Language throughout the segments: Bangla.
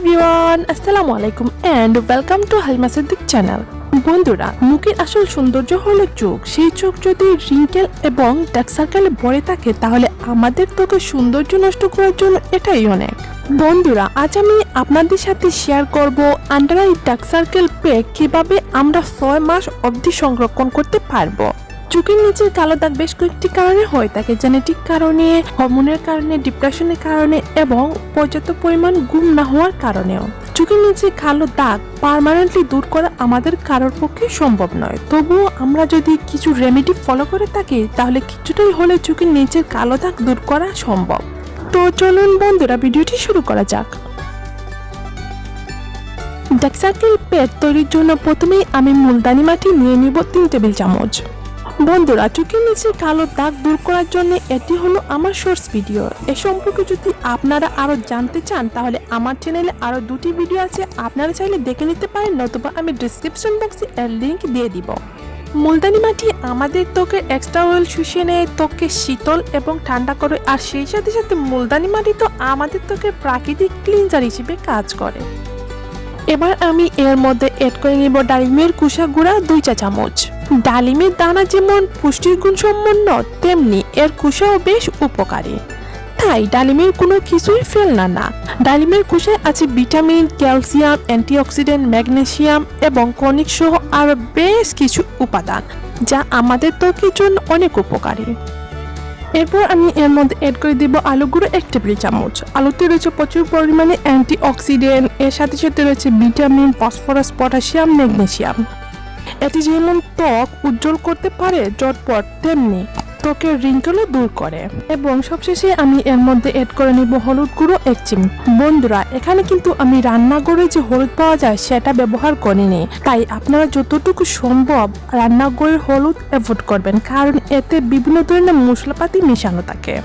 এভরিওয়ান, আসসালামু আলাইকুম and welcome to halimasiddique channel. বন্ধুরা, মুখের আসল সৌন্দর্য হলো চোখ। সেই চোখ যদি রিঙ্কেল এবং ডার্ক সার্কেলে ভরে থাকে তাহলে আমাদের ত্বকের সৌন্দর্য নষ্ট করার জন্য এটাই অনেক। বন্ধুরা, আজ আমি আপনাদের সাথে শেয়ার করব under eye dark circle pack কিভাবে আমরা 6 মাস অবধি সংরক্ষণ করতে পারবো। চোখের নিচের কালো দাগ বেশ কয়েকটি কারণে হয়ে থাকে, জেনেটিক কারণে, হরমোনের কারণে, ডিপ্রেশনের কারণে এবং পর্যাপ্ত পরিমাণ ঘুম না হওয়ার কারণেও। চোখের নিচে কালো দাগ পার্মানেন্টলি দূর করা আমাদের কারোর পক্ষে সম্ভব নয়, তবুও আমরা যদি কিছু রেমেডি ফলো করে থাকি তাহলে কিছুটাই হলে চোখের নিচের কালো দাগ দূর করা সম্ভব। তো চলুন বন্ধুরা, ভিডিওটি শুরু করা যাক। ডার্ক সার্কেল প্যাক তৈরির জন্য প্রথমেই আমি মুলতানি মাটি নিয়ে নিব 3 টেবিল চামচ। বন্ধুরা, চোখের নিচে কালো দাগ দূর করার জন্য এটি হলো আমার শর্টস ভিডিও। এ সম্পর্কে যদি আপনারা আরো জানতে চান তাহলে আমার চ্যানেলে আরো 2টি ভিডিও আছে, আপনারা চাইলে দেখে নিতে পারেন, নতুবা আমি ডেসক্রিপশন বক্সে এর লিংক দিয়ে দিব। মুলতানি মাটি আমাদের ত্বকের এক্সট্রা অয়েল শুষিয়ে নেয়, ত্বককে শীতল এবং ঠান্ডা করে, আর সেই সাথে সাথে মুলতানি মাটি তো আমাদের ত্বকের প্রাকৃতিক ক্লিনজার হিসেবে কাজ করে। এবার আমি এর মধ্যে এড করে নিব ডালিমের কুসা গুঁড়া 2 চা চামচ। ডালিমের দানা যেমন পুষ্টির গুণ সম্পন্ন, তেমনি এর কুসাও বেশ উপকারী, তাই ডালিমের কোনো কিছুই ফেলনা না। ডালিমের কুসায় আছে ভিটামিন, ক্যালসিয়াম, অ্যান্টিঅক্সিডেন্ট, ম্যাগনেসিয়াম এবং খনিজ সহ আরো বেশ কিছু উপাদান, যা আমাদের ত্বকের জন্য অনেক উপকারী। এরপর আমি এর মধ্যে এড করে দিব আলু গুঁড়ো 1 টেবিল চামচ। আলুতে রয়েছে প্রচুর পরিমাণে অ্যান্টিঅক্সিডেন্ট, এর সাথে সাথে রয়েছে ভিটামিন, ফসফরাস, পটাশিয়াম, ম্যাগনেসিয়াম। এটি যেমন ত্বক উজ্জ্বল করতে পারে ঝটপট, তেমনি ত্বকের রিঙ্কেলও দূর করে। এবং সবশেষে আমি এর মধ্যে এড করে নিব হলুদ গুঁড়ো 1 চিমটি। বন্ধুরা, এখানে কিন্তু আমি রান্নাঘরে যে হলুদ পাওয়া যায় সেটা ব্যবহার করিনি, তাই আপনারা যতটুকু সম্ভব রান্নাঘরের হলুদ অ্যাভয়েড করবেন, কারণ এতে বিভিন্ন ধরনের মশলাপাতি মেশানো থাকে।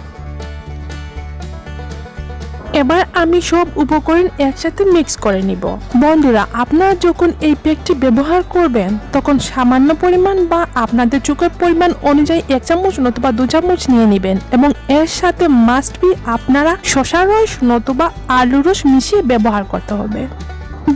এবার আমি সব উপকরণ একসাথে মিক্স করে নিব। বন্ধুরা, আপনারা যখন এই প্যাকটি ব্যবহার করবেন তখন সামান্য পরিমাণ বা আপনাদের চোখের পরিমাণ অনুযায়ী 1 চামচ নতুবা 2 চামচ নিয়ে নেবেন, এবং এর সাথে মাস্ট বি আপনারা শসার রস নতুবা আলুর রস মিশিয়ে ব্যবহার করতে হবে।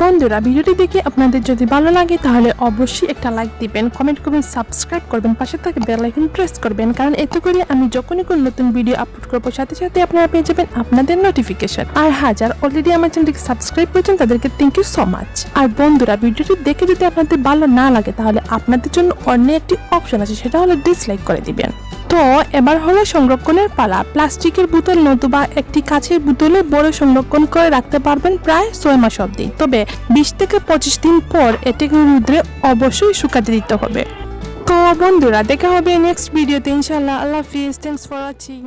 বন্ধুরা, ভিডিওটি দেখে আপনাদের যদি ভালো লাগে তাহলে অবশ্যই একটা লাইক দিবেন, কমেন্ট করবেন, সাবস্ক্রাইব করবেন, পাশে থাকে বেল আইকন প্রেস করবেন, কারণ এতে করে আমি যখনই কোনো নতুন ভিডিও আপলোড করবো সাথে সাথে আপনারা পেয়ে যাবেন আপনাদের নোটিফিকেশন। আর যারা অলরেডি আমার চ্যানেলটিকে সাবস্ক্রাইব করেছেন তাদেরকে থ্যাংক ইউ সো মাচ। আর বন্ধুরা, ভিডিওটি দেখে যদি আপনাদের ভালো না লাগে তাহলে আপনাদের জন্য অন্য একটি অপশন আছে, সেটা হলো ডিসলাইক করে দিবেন। তো এবার হলো সংরক্ষণের পালা। প্লাস্টিকের বোতল নতুবা একটি কাঁচের বোতলে বড় সংরক্ষণ করে রাখতে পারবেন প্রায় 6 মাস অবধি, তবে 20 থেকে 25 দিন পর এটাকে রোদে অবশ্যই শুকাতে দিতে হবে। তো বন্ধুরা, দেখা হবে নেক্সট ভিডিওতে ইনশাআল্লাহ। আল্লাহ হাফিজ, থ্যাঙ্কস ফর ওয়াচিং।